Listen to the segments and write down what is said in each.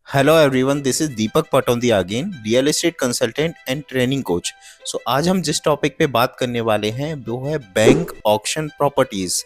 Hello everyone, this is Deepak Pataudi again, real estate consultant and training coach. So आज हम जिस topic पे बात करने वाले हैं वो है बैंक ऑक्शन प्रॉपर्टीज।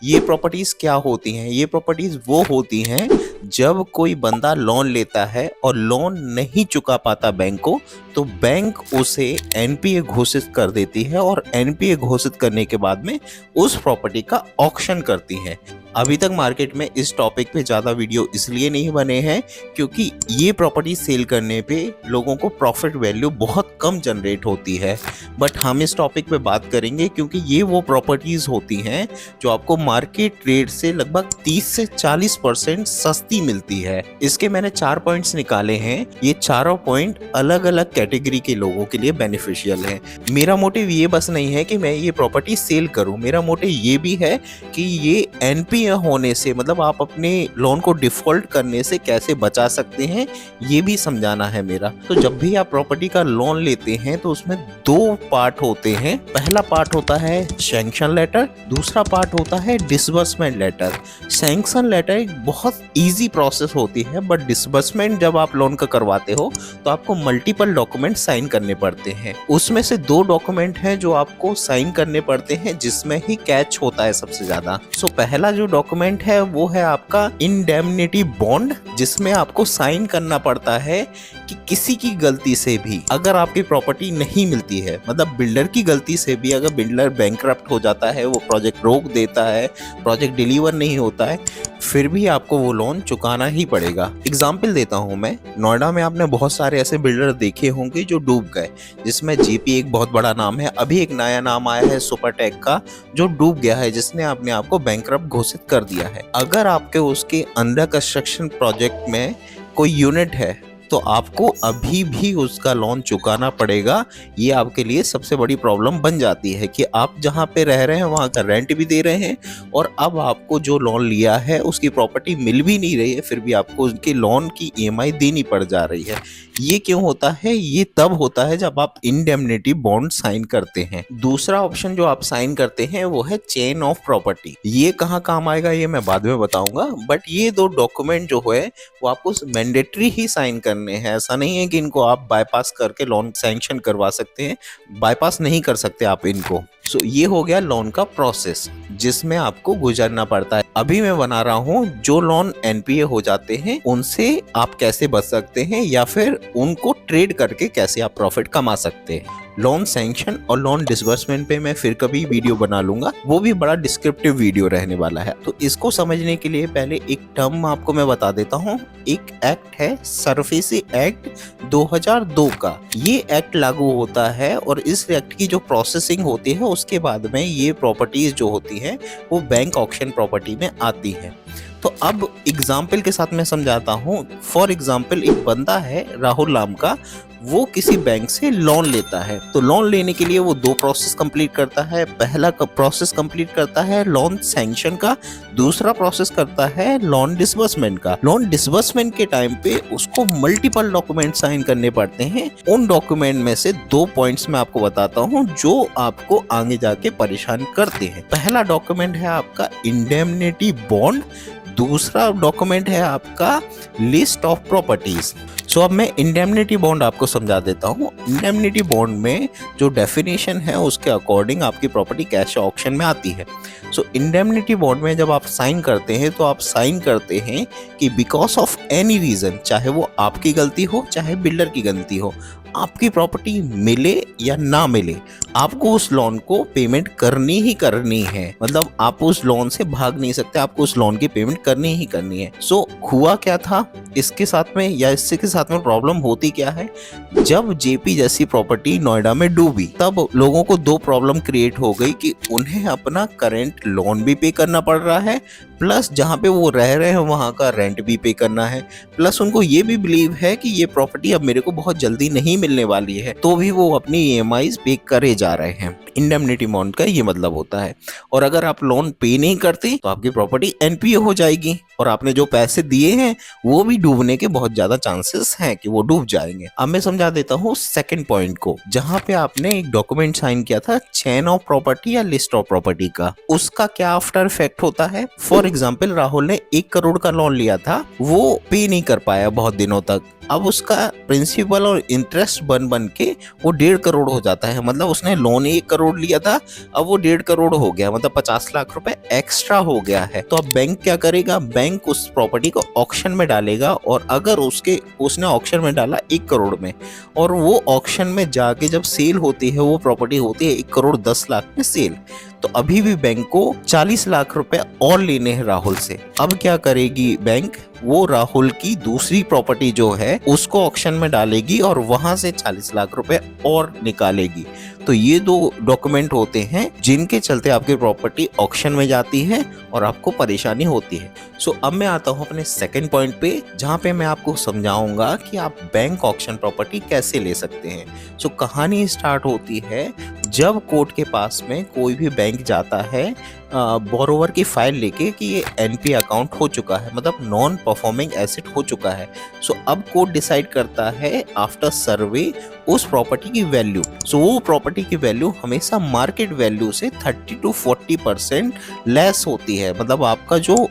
ये प्रॉपर्टीज क्या होती हैं? ये प्रॉपर्टीज वो होती हैं जब कोई बंदा लोन लेता है और लोन नहीं चुका पाता बैंक को, तो बैंक उसे एनपीए घोषित कर देती है और एनपीए घोषित करने के बाद में उस प्रॉपर्टी का ऑक्शन करती है। अभी तक मार्केट में इस टॉपिक पे ज़्यादा वीडियो इसलिए नहीं बने हैं क्योंकि ये प्रॉपर्टी सेल करने पे लोगों को प्रॉफिट वैल्यू बहुत कम जनरेट होती है। बट हम इस टॉपिक पे बात करेंगे क्योंकि ये वो प्रॉपर्टीज़ होती हैं जो आपको मार्केट रेट से लगभग 30 से 40% सस्ती मिलती है। इसके मैंने 4 पॉइंट्स निकाले हैं। ये चारों पॉइंट अलग अलग कैटेगरी के लोगों के लिए बेनिफिशियल हैं। मेरा मोटिव ये बस नहीं है कि मैं ये प्रॉपर्टी सेल करूं, मेरा मोटिव ये भी है कि ये एनपीए होने से, मतलब आप अपने लोन को डिफॉल्ट करने से कैसे बचा सकते हैं, ये भी समझाना है मेरा। तो जब भी आप प्रॉपर्टी का लोन लेते हैं तो उसमें दो पार्ट होते हैं। पहला पार्ट होता है सैंक्शन लेटर, दूसरा पार्ट होता है डिसबर्समेंट लेटर। सैंक्शन लेटर एक बहुत इजी प्रोसेस होती है, बट डिसबर्समेंट जब आप लोन का करवाते हो तो आपको मल्टीपल डॉक्यूमेंट साइन करने पड़ते हैं। उसमें से दो डॉक्यूमेंट हैं जो आपको साइन करने पड़ते हैं जिसमें ही कैच होता है सबसे ज्यादा। सो पहला जो डॉक्यूमेंट है वो है आपका इंडेमनिटी बॉन्ड, जिसमें आपको साइन करना पड़ता है कि किसी की गलती से भी अगर आपकी प्रॉपर्टी नहीं मिलती है, मतलब बिल्डर की गलती से भी अगर बिल्डर बैंकरप्ट हो जाता है, वो प्रोजेक्ट रोक देता है, प्रोजेक्ट डिलीवर नहीं होता है, फिर भी आपको वो लोन चुकाना ही पड़ेगा। एग्जाम्पल देता हूँ मैं, नोएडा में आपने बहुत सारे ऐसे बिल्डर देखे होंगे जो डूब गए, जिसमें जीपी एक बहुत बड़ा नाम है। अभी एक नया नाम आया है सुपरटेक का, जो डूब गया है, जिसने अपने आप को बैंकरप्ट घोषित कर दिया है। अगर आपके उसके अंडर कंस्ट्रक्शन प्रोजेक्ट में कोई यूनिट है तो आपको अभी भी उसका लोन चुकाना पड़ेगा। ये आपके लिए सबसे बड़ी प्रॉब्लम बन जाती है कि आप जहाँ पे रह रहे हैं वहाँ का रेंट भी दे रहे हैं और अब आपको जो लोन लिया है उसकी प्रॉपर्टी मिल भी नहीं रही है, फिर भी आपको उसके लोन की ईएमआई देनी पड़ जा रही है। ये क्यों होता है? ये तब होता है जब आप इंडेमनिटी बॉन्ड साइन करते हैं। दूसरा ऑप्शन जो आप साइन करते हैं वो है चेन ऑफ प्रॉपर्टी। ये कहाँ काम आएगा ये मैं बाद में बताऊंगा, बट ये दो डॉक्यूमेंट जो है वो आपको मैंडेटरी ही साइन करने हैं। ऐसा नहीं है कि इनको आप बाईपास करके लोन सैंक्शन करवा सकते हैं, बाईपास नहीं कर सकते आप इनको। सो ये हो गया लोन का प्रोसेस जिसमें आपको गुजरना पड़ता है। अभी मैं बना रहा हूँ जो लोन एनपीए हो जाते हैं उनसे आप कैसे बच सकते हैं या फिर उनको ट्रेड करके कैसे आप प्रॉफिट कमा सकते हैं। लोन सैंक्शन और लोन डिसबर्समेंट पे मैं फिर कभी वीडियो बना लूंगा, वो भी बड़ा डिस्क्रिप्टिव वीडियो रहने वाला है। तो इसको समझने के लिए पहले एक टर्म आपको मैं बता देता हूँ। एक एक्ट है सरफेसी एक्ट 2002 का। ये एक्ट लागू होता है और इस एक्ट की जो प्रोसेसिंग होती है उसके बाद में ये प्रॉपर्टीज जो होती हैं वो बैंक ऑक्शन प्रॉपर्टी में आती है। तो अब एग्जाम्पल के साथ मैं समझाता हूँ। फॉर एग्जाम्पल एक बंदा है राहुल नाम का, वो किसी बैंक से लोन लेता है। तो लोन लेने के लिए वो दो प्रोसेस कंप्लीट करता है। पहला प्रोसेस कंप्लीट करता है लोन सैंक्शन का, दूसरा प्रोसेस करता है लोन डिसबर्समेंट का। लोन डिसबर्समेंट के टाइम पे उसको मल्टीपल डॉक्यूमेंट साइन करने पड़ते हैं। उन डॉक्यूमेंट में से दो पॉइंट्स मैं आपको बताता हूँ जो आपको आगे जाके परेशान करते हैं। पहला डॉक्यूमेंट है आपका इंडेमनिटी बॉन्ड, दूसरा डॉक्यूमेंट है आपका लिस्ट ऑफ प्रॉपर्टीज। सो अब मैं इंडेमनिटी बॉन्ड आपको समझा देता हूँ। इंडेमनिटी बॉन्ड में जो डेफिनेशन है उसके अकॉर्डिंग आपकी प्रॉपर्टी कैश ऑक्शन में आती है। सो इंडेमनिटी बॉन्ड में जब आप साइन करते हैं तो आप साइन करते हैं कि बिकॉज ऑफ एनी रीजन, चाहे वो आपकी गलती हो चाहे बिल्डर की गलती हो, आपकी प्रॉपर्टी मिले या ना मिले, आपको उस लोन को पेमेंट करनी ही करनी है। मतलब आप उस लोन से भाग नहीं सकते, आपको उस लोन की पेमेंट करनी ही करनी है। सो हुआ क्या था इसके साथ में, या इससे के साथ में प्रॉब्लम होती क्या है? जब जेपी जैसी प्रॉपर्टी नोएडा में डूबी तब लोगों को दो प्रॉब्लम क्रिएट हो गई कि उन्हें अपना करंट लोन भी पे करना पड़ रहा है, प्लस जहाँ पे वो रह रहे हैं वहाँ का रेंट भी पे करना है, प्लस उनको ये भी बिलीव है कि ये प्रॉपर्टी अब मेरे को बहुत जल्दी नहीं मिलने वाली है तो भी वो अपनी ईएमआई पे करे जा रहे हैं। इंडेमनिटी बॉन्ड का ये मतलब होता है। और अगर आप लोन पे नहीं करते तो आपकी प्रॉपर्टी एनपीए हो जाएगी और आपने जो पैसे दिए हैं वो भी डूबने के बहुत ज्यादा चांसेस हैं कि वो डूब जाएंगे। अब मैं समझा देता हूँ सेकंड पॉइंट को, जहां पे आपने एक डॉक्यूमेंट साइन किया था चेन ऑफ प्रॉपर्टी या लिस्ट ऑफ प्रॉपर्टी का, उसका क्या आफ्टर इफेक्ट होता है। फॉर एग्जाम्पल राहुल ने 1 करोड़ का लोन लिया था, वो पे नहीं कर पाया बहुत दिनों तक, अब उसका प्रिंसिपल और इंटरेस्ट बन बन के वो 1.5 करोड़ हो जाता है। मतलब उसने लोन 1 करोड़ लिया था, अब वो 1.5 करोड़ हो गया, मतलब 50 लाख रुपए एक्स्ट्रा हो गया है। तो अब बैंक क्या करेगा, बैंक उस प्रॉपर्टी को ऑक्शन में डालेगा और अगर उसने ऑक्शन में डाला 1 करोड़ में और वो ऑक्शन में जाके जब सेल होती है, वो प्रॉपर्टी होती है 1 करोड़ 10 लाख में सेल, तो अभी भी बैंक को 40 लाख रुपए और लेने हैं राहुल से। अब क्या करेगी बैंक, वो राहुल की दूसरी प्रॉपर्टी जो है उसको ऑक्शन में डालेगी और वहां से 40 लाख रुपए और निकालेगी। तो ये 2 डॉक्यूमेंट होते हैं जिनके चलते आपकी प्रॉपर्टी ऑक्शन में जाती है और आपको परेशानी होती है। सो अब मैं आता हूँ अपने सेकंड पॉइंट पे, जहाँ पे मैं आपको समझाऊंगा कि आप बैंक ऑक्शन प्रॉपर्टी कैसे ले सकते हैं। सो कहानी स्टार्ट होती है जब कोर्ट के पास में कोई भी बैंक जाता है बोरोवर की फाइल लेके कि ये एनपी अकाउंट हो चुका है, मतलब नॉन परफॉर्मिंग एसेट हो चुका है। सो अब कोर्ट डिसाइड करता है आफ्टर सर्वे उस प्रॉपर्टी की वैल्यू। सो वो प्रॉपर्टी की वैल्यू हमेशा मार्केट वैल्यू से 30 to 40% लेस होती है। मतलब आपका जो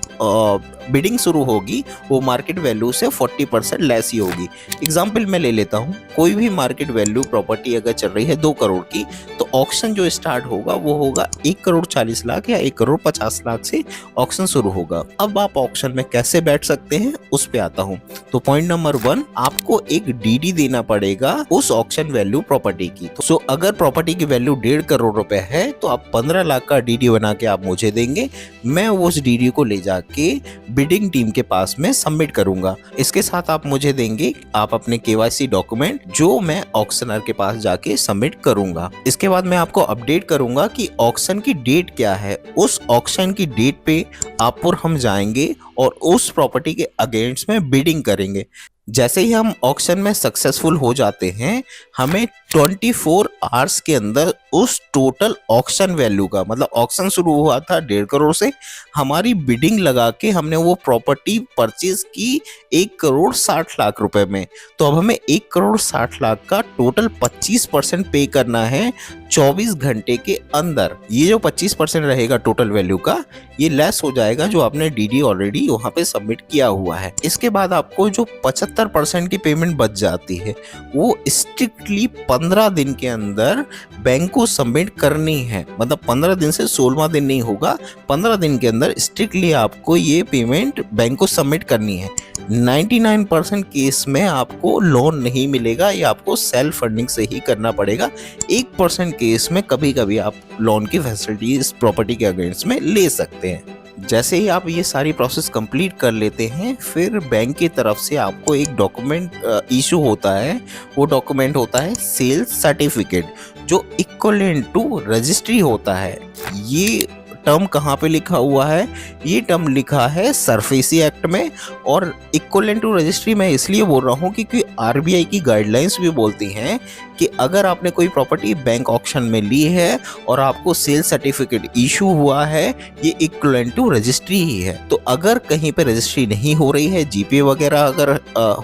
बिडिंग शुरू होगी वो मार्केट वैल्यू से 40% लेस ही होगी। एग्जाम्पल मैं ले लेता हूँ, कोई भी मार्केट वैल्यू प्रॉपर्टी अगर चल रही है 2 करोड़ की, तो ऑक्शन जो स्टार्ट होगा वो होगा 1 करोड़ 40 लाख या 1 करोड़ 50 लाख से ऑक्शन शुरू होगा। अब आप ऑक्शन में कैसे बैठ सकते हैं उस पे आता हूँ। तो पॉइंट नंबर 1, आपको एक डीडी देना पड़ेगा उस ऑक्शन वैल्यू प्रॉपर्टी की। सो अगर प्रॉपर्टी की वैल्यू 1.5 करोड़ रुपए है तो आप 15 लाख का डीडी बना के आप मुझे देंगे, मैं उस डीडी को ले जाके बिडिंग टीम के पास में सबमिट करूंगा। इसके साथ आप मुझे देंगे आप अपने केवाईसी डॉक्यूमेंट जो मैं ऑक्शनर के पास जाके सबमिट करूंगा। इसके बाद मैं आपको अपडेट करूंगा कि ऑक्शन की डेट क्या है। उस ऑक्शन की डेट पे आप और हम जाएंगे और उस प्रॉपर्टी के अगेंस्ट में बिडिंग करेंगे। जैसे ही हम ऑक्शन में सक्सेसफुल हो जाते हैं, हमें 24 आवर्स के अंदर उस टोटल ऑक्शन वैल्यू का, मतलब ऑक्शन शुरू हुआ था 1.5 करोड़ से, हमारी बिडिंग लगा के हमने वो प्रॉपर्टी परचेज की 1 करोड़ 60 लाख रुपए में, तो अब हमें 1 करोड़ 60 लाख का टोटल 25% पे करना है 24 घंटे के अंदर। ये जो 25% रहेगा टोटल वैल्यू का, ये लेस हो जाएगा जो आपने डीडी ऑलरेडी वहां पे सबमिट किया हुआ है। इसके बाद आपको जो 75% की पेमेंट बच जाती है वो स्ट्रिक्टली 15 दिन के अंदर बैंक को सबमिट करनी है। मतलब 15 दिन से 16वां दिन नहीं होगा, 15 दिन के अंदर स्ट्रिक्टली आपको ये पेमेंट बैंक को सबमिट करनी है। 99% केस में आपको लोन नहीं मिलेगा, ये आपको सेल्फ फंडिंग से ही करना पड़ेगा। 1% केस में कभी कभी आप लोन की फैसिलिटी इस प्रॉपर्टी के अगेंस्ट में ले सकते हैं। जैसे ही आप ये सारी प्रोसेस कंप्लीट कर लेते हैं, फिर बैंक की तरफ से आपको एक डॉक्यूमेंट इशू होता है। वो डॉक्यूमेंट होता है सेल्स सर्टिफिकेट, जो इक्विवेलेंट टू रजिस्ट्री होता है। ये टर्म कहाँ पे लिखा हुआ है, ये टर्म लिखा है सरफेसी एक्ट में। और इक्विवेलेंट टू रजिस्ट्री मैं इसलिए बोल रहा हूँ क्योंकि आरबीआई की गाइडलाइंस भी बोलती हैं कि अगर आपने कोई प्रॉपर्टी बैंक ऑक्शन में ली है और आपको सेल्स सर्टिफिकेट इशू हुआ है, ये इक्विवेलेंट टू रजिस्ट्री ही है। तो अगर कहीं पे रजिस्ट्री नहीं हो रही है, जीपे वगैरह अगर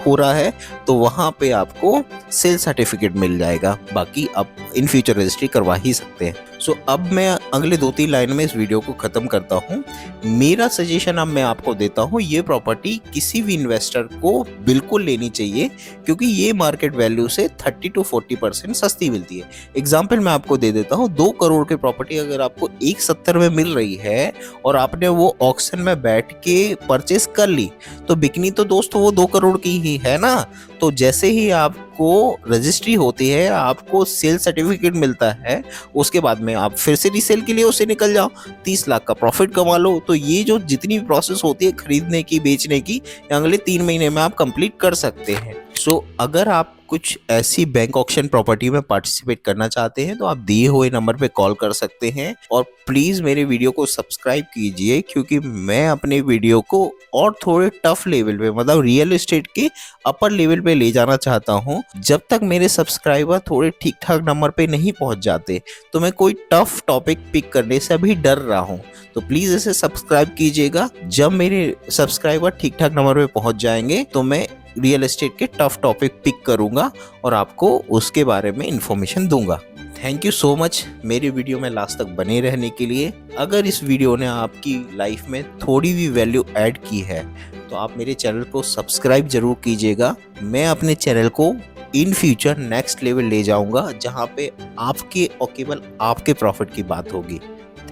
हो रहा है, तो वहाँ पे आपको सेल्स सर्टिफिकेट मिल जाएगा। बाकी आप इन फ्यूचर रजिस्ट्री करवा ही सकते हैं। सो अब मैं अगले 2-3 लाइन में इस वीडियो को खत्म करता हूँ। मेरा सजेशन अब मैं आपको देता हूँ, ये प्रॉपर्टी किसी भी इन्वेस्टर को बिल्कुल लेनी चाहिए क्योंकि ये मार्केट वैल्यू से 30 to 40% सस्ती मिलती है। एग्जाम्पल मैं आपको दे देता हूँ, 2 करोड़ की प्रॉपर्टी अगर आपको 170 में मिल रही है और आपने वो ऑक्शन में बैठ के परचेस कर ली, तो बिकनी तो दोस्तों वो 2 करोड़ की ही है ना। तो जैसे ही आपको रजिस्ट्री होती है, आपको सेल सर्टिफिकेट मिलता है, उसके बाद में आप फिर से रीसेल के लिए उसे निकल जाओ, 30 लाख का प्रॉफिट कमा लो। तो ये जो जितनी भी प्रोसेस होती है खरीदने की, बेचने की, अगले 3 महीने में आप कंप्लीट कर सकते हैं। सो अगर आपको कुछ ऐसी बैंक ऑक्शन प्रॉपर्टी में पार्टिसिपेट करना चाहते हैं तो आप दिए हुए नंबर पे कॉल कर सकते हैं। और प्लीज मेरे वीडियो को सब्सक्राइब कीजिए, क्योंकि मैं अपने वीडियो को और थोड़े टफ लेवल पे, मतलब रियल एस्टेट के अपर लेवल पे ले जाना चाहता हूँ। जब तक मेरे सब्सक्राइबर थोड़े ठीक ठाक नंबर पे नहीं पहुंच जाते तो मैं कोई टफ टॉपिक पिक करने से अभी डर रहा हूँ। तो प्लीज इसे सब्सक्राइब कीजिएगा। जब मेरे सब्सक्राइबर ठीक ठाक नंबर पे पहुंच जाएंगे तो मैं रियल एस्टेट के टफ टॉपिक पिक करूंगा और आपको उसके बारे में इंफॉर्मेशन दूंगा। थैंक यू सो मच मेरे वीडियो में लास्ट तक बने रहने के लिए। अगर इस वीडियो ने आपकी लाइफ में थोड़ी भी वैल्यू ऐड की है तो आप मेरे चैनल को सब्सक्राइब जरूर कीजिएगा। मैं अपने चैनल को इन फ्यूचर नेक्स्ट लेवल ले जाऊंगा, जहां पे आपके और केवल आपके प्रॉफिट की बात होगी।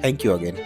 Thank you again.